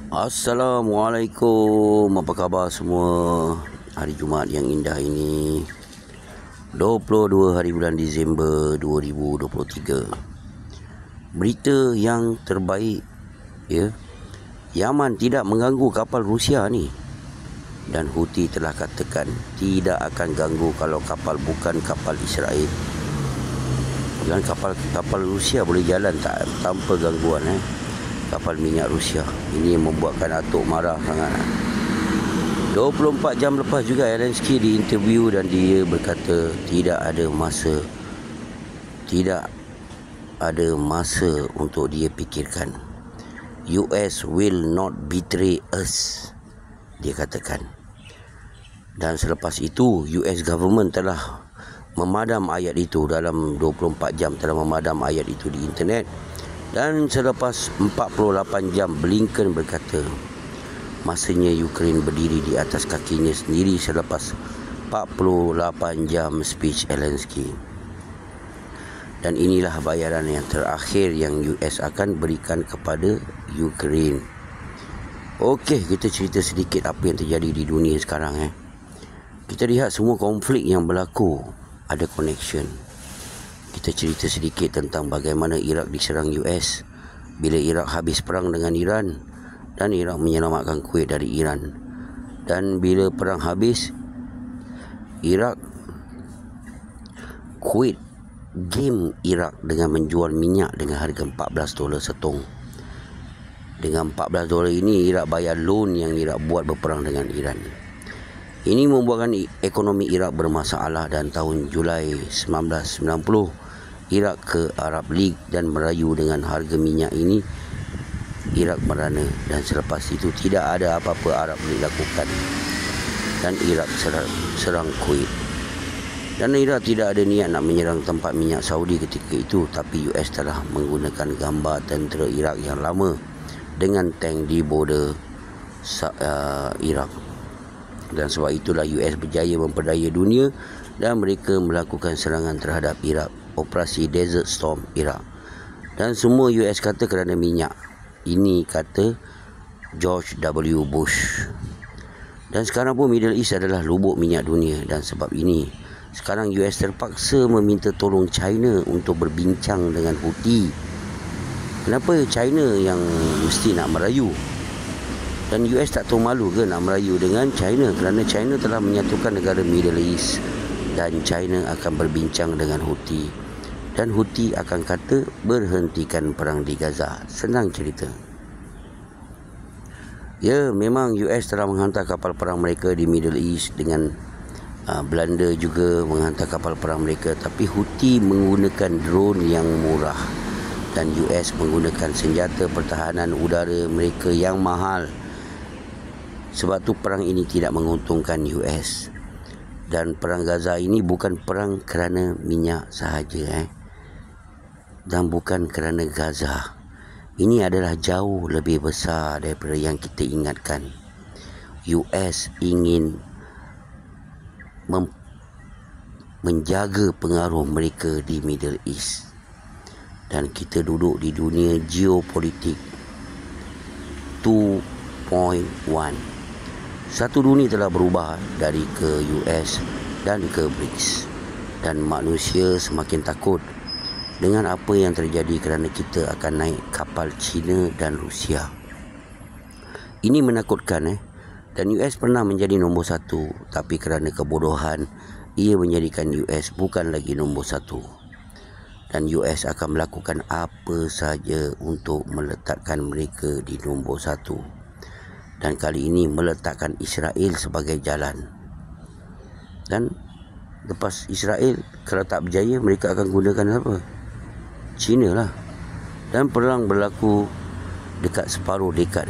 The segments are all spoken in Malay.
Assalamualaikum, apa khabar semua? Hari Jumaat yang indah ini, 22 hari bulan Disember 2023. Berita yang terbaik, ya. Yaman tidak mengganggu kapal Rusia ni. Dan Houthi telah katakan tidak akan ganggu kalau kapal bukan kapal Israel. Dan kapal Rusia boleh jalan tanpa gangguan, kapal minyak Rusia. Ini yang membuatkan Atok marah sangat. 24 jam lepas juga Zelensky diinterview dan dia berkata tidak ada masa untuk dia fikirkan. US will not betray us, dia katakan. Dan selepas itu US government telah memadam ayat itu dalam 24 jam, telah memadam ayat itu di internet. Dan selepas 48 jam Blinken berkata masanya Ukraine berdiri di atas kakinya sendiri selepas 48 jam speech Zelensky. Dan inilah bayaran yang terakhir yang US akan berikan kepada Ukraine. Okey, kita cerita sedikit apa yang terjadi di dunia sekarang. Kita lihat semua konflik yang berlaku ada connection. Kita cerita sedikit tentang bagaimana Iraq diserang US bila Iraq habis perang dengan Iran dan Iraq menyelamatkan Kuwait dari Iran. Dan bila perang habis, Kuwait game Iraq dengan menjual minyak dengan harga $14 setong. Dengan $14 ini Iraq bayar loan yang Iraq buat berperang dengan Iran. Ini membuatkan ekonomi Iraq bermasalah dan tahun Julai 1990 Iraq ke Arab League dan merayu dengan harga minyak ini. Iraq merana dan selepas itu tidak ada apa-apa Arab League lakukan dan Iraq serang Kuwait. Dan Iraq tidak ada niat nak menyerang tempat minyak Saudi ketika itu, tapi US telah menggunakan gambar tentera Iraq yang lama dengan tank di border Iraq. Dan sebab itulah US berjaya memperdaya dunia dan mereka melakukan serangan terhadap Iraq, Operasi Desert Storm Iraq. Dan semua US kata kerana minyak. Ini kata George W. Bush. Dan sekarang pun Middle East adalah lubuk minyak dunia. Dan sebab ini sekarang US terpaksa meminta tolong China untuk berbincang dengan Houthi. Kenapa China yang mesti nak merayu? Dan US tak tahu malu ke nak merayu dengan China, kerana China telah menyatukan negara Middle East dan China akan berbincang dengan Houthi. Dan Houthi akan kata berhentikan perang di Gaza. Senang cerita. Ya, memang US telah menghantar kapal perang mereka di Middle East dengan Belanda juga menghantar kapal perang mereka, tapi Houthi menggunakan drone yang murah dan US menggunakan senjata pertahanan udara mereka yang mahal. Sebab tu perang ini tidak menguntungkan US. Dan perang Gaza ini bukan perang kerana minyak sahaja, dan bukan kerana Gaza. Ini adalah jauh lebih besar daripada yang kita ingatkan. US ingin menjaga pengaruh mereka di Middle East. Dan kita duduk di dunia geopolitik 2.1. Satu dunia telah berubah dari ke US dan ke BRICS. Dan manusia semakin takut dengan apa yang terjadi kerana kita akan naik kapal China dan Rusia. Ini menakutkan. Dan US pernah menjadi nombor satu, tapi kerana kebodohan ia menjadikan US bukan lagi nombor satu. Dan US akan melakukan apa saja untuk meletakkan mereka di nombor satu. Dan kali ini meletakkan Israel sebagai jalan. Dan lepas Israel, kalau tak berjaya, mereka akan gunakan apa? China lah. Dan perang berlaku dekat separuh dekad.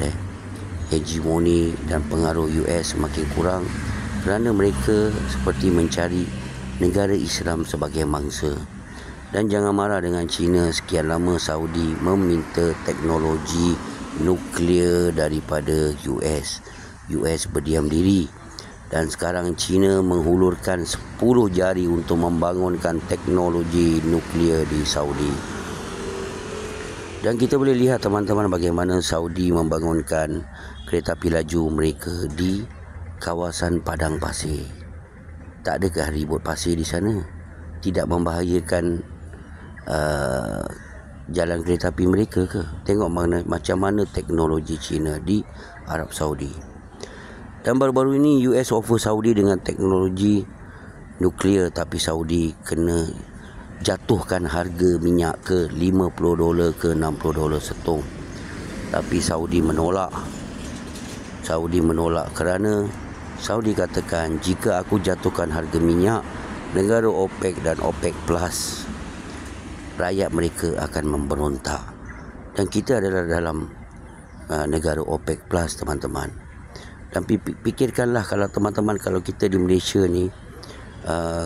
Hegemoni dan pengaruh US semakin kurang kerana mereka seperti mencari negara Islam sebagai mangsa. Dan jangan marah dengan China, sekian lama Saudi meminta teknologi nuklear daripada US. US berdiam diri dan sekarang China menghulurkan 10 jari untuk membangunkan teknologi nuklear di Saudi. Dan kita boleh lihat teman-teman bagaimana Saudi membangunkan kereta api laju mereka di kawasan padang pasir. Tak adakah ribut pasir di sana? Tidak membahayakan jalan kereta api mereka ke? Tengok macam mana teknologi China di Arab Saudi. Dan baru-baru ini US offer Saudi dengan teknologi nuklear, tapi Saudi kena jatuhkan harga minyak ke $50 ke $60 setong. Tapi Saudi menolak. Saudi menolak kerana Saudi katakan, jika aku jatuhkan harga minyak, negara OPEC dan OPEC Plus, rakyat mereka akan memberontak. Dan kita adalah dalam negara OPEC Plus, teman-teman. Dan fikirkanlah kalau teman-teman, kalau kita di Malaysia ni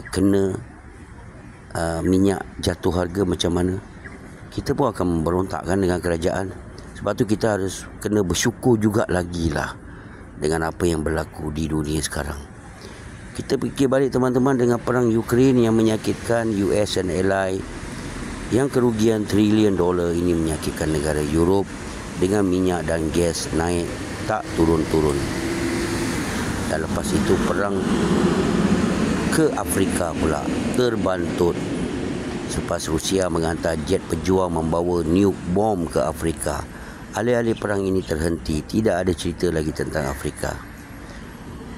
kena minyak jatuh harga macam mana, kita pun akan memberontakkan dengan kerajaan. Sebab tu kita harus kena bersyukur juga lagi lah dengan apa yang berlaku di dunia sekarang. Kita fikir balik teman-teman, dengan perang Ukraine yang menyakitkan US dan ally, yang kerugian trilion dolar ini menyakitkan negara Europe, dengan minyak dan gas naik tak turun-turun. Dan lepas itu perang ke Afrika pula terbantut selepas Rusia menghantar jet pejuang membawa nuke bom ke Afrika. Alih-alih perang ini terhenti, tidak ada cerita lagi tentang Afrika.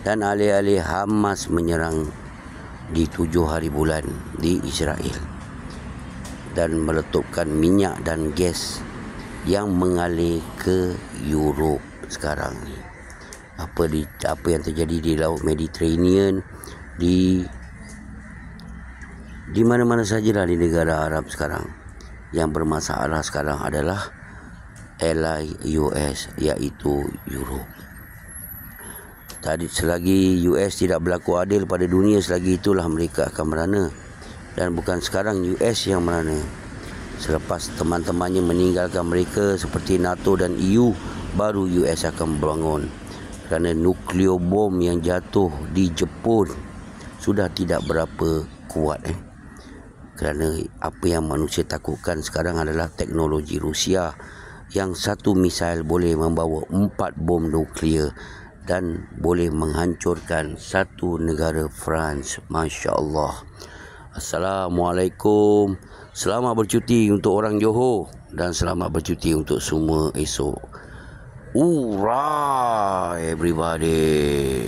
Dan alih-alih Hamas menyerang di 7 hari bulan di Israel dan meletupkan minyak dan gas yang mengalir ke Europe sekarang ni. Apa yang terjadi di Laut Mediterranean, di mana-mana sajalah di negara Arab sekarang. Yang bermasalah sekarang adalah ally US, iaitu Europe. Tadi selagi US tidak berlaku adil pada dunia, selagi itulah mereka akan merana. Dan bukan sekarang US yang merana. Selepas teman-temannya meninggalkan mereka seperti NATO dan EU, baru US akan bangun. Kerana nuklear bom yang jatuh di Jepun sudah tidak berapa kuat. Kerana apa yang manusia takutkan sekarang adalah teknologi Rusia, yang satu misail boleh membawa 4 bom nuklear dan boleh menghancurkan satu negara France. Masya Allah. Assalamualaikum. Selamat bercuti untuk orang Johor dan selamat bercuti untuk semua esok. Hurrah everybody.